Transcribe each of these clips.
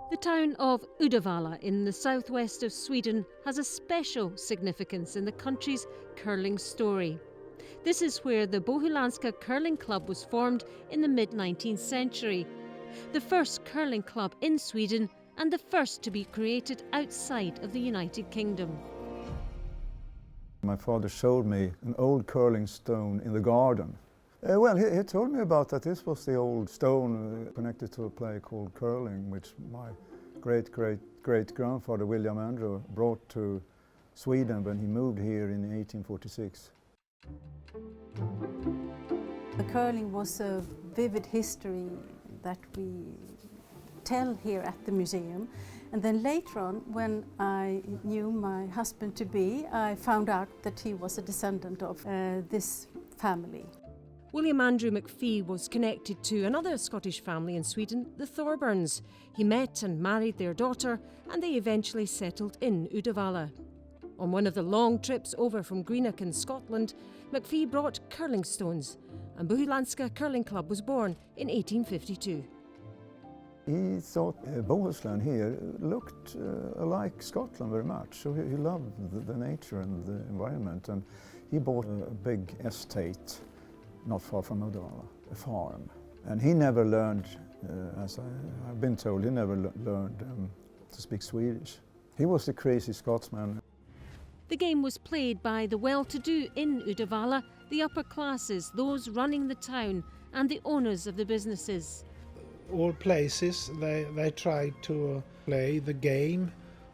The town of Uddevalla in the southwest of Sweden has a special significance in the country's curling story. This is where the Bohuslänska Curling Club was formed in the mid-19th century, the first curling club in Sweden and the first to be created outside of the United Kingdom. My father showed me an old curling stone in the garden. He told me about that this was the old stone connected to a play called curling, which my great-great-great-grandfather William Andrew brought to Sweden when he moved here in 1846. The curling was a vivid history that we tell here at the museum. And then later on, when I knew my husband-to-be, I found out that he was a descendant of this family. William Andrew McPhee was connected to another Scottish family in Sweden, the Thorburns. He met and married their daughter, and they eventually settled in Uddevalla. On one of the long trips over from Greenock in Scotland, McPhee brought curling stones, and Bohuslänska Curling Club was born in 1852. He thought Bohuslän here looked like Scotland very much, so he loved the nature and the environment, and he bought a big estate not far from Uddevalla, a farm. And he never learned, as I've been told, he never learned to speak Swedish. He was a crazy Scotsman. The game was played by the well-to-do in Uddevalla, the upper classes, those running the town, and the owners of the businesses. All places they tried to play the game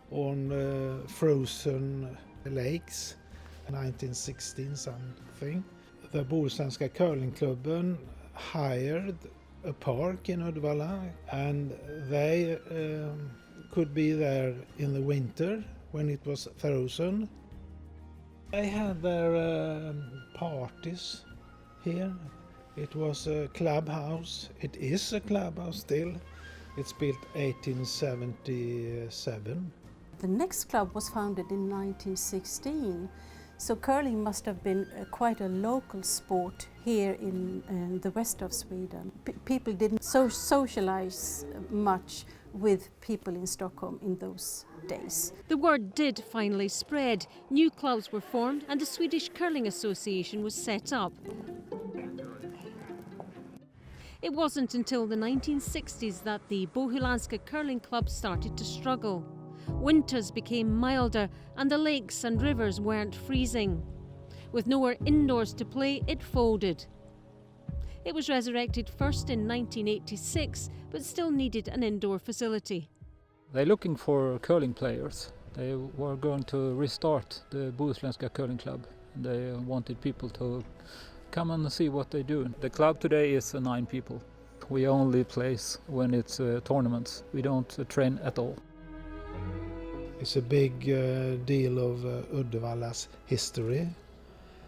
on frozen lakes, 1916 something. The Bohuslänska Curling Club hired a park in Uddevalla, and they could be there in the winter when it was frozen. They had their parties here. It was a clubhouse. It is a clubhouse still. It's built 1877. The next club was founded in 1916. So curling must have been quite a local sport here in the west of Sweden. People didn't socialize much with people in Stockholm in those days. The word did finally spread. New clubs were formed and the Swedish Curling Association was set up. It wasn't until the 1960s that the Bohuslänska Curling Club started to struggle. Winters became milder and the lakes and rivers weren't freezing. With nowhere indoors to play, it folded. It was resurrected first in 1986, but still needed an indoor facility. They're looking for curling players. They were going to restart the Bohuslänska Curling Club. They wanted people to come and see what they do. The club today is 9 people. We only play when it's tournaments. We don't train at all. It's a big deal of Uddevalla's history.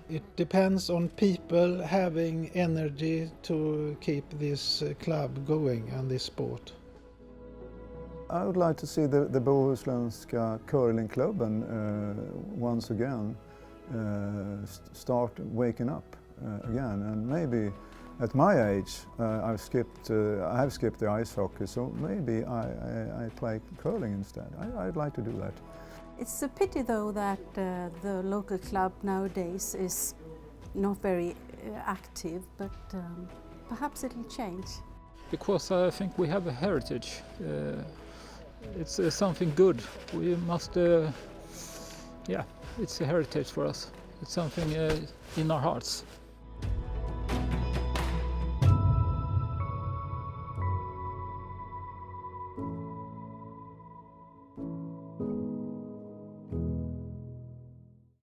It depends on people having energy to keep this club going and this sport. I would like to see the Bohuslänska Curling Club and once again start waking up again, and maybe at my age I have skipped the ice hockey, so maybe I play curling instead. I'd like to do that. It's a pity though that the local club nowadays is not very active, but perhaps it'll change. Because I think we have a heritage. It's something good. We must, it's a heritage for us. It's something in our hearts.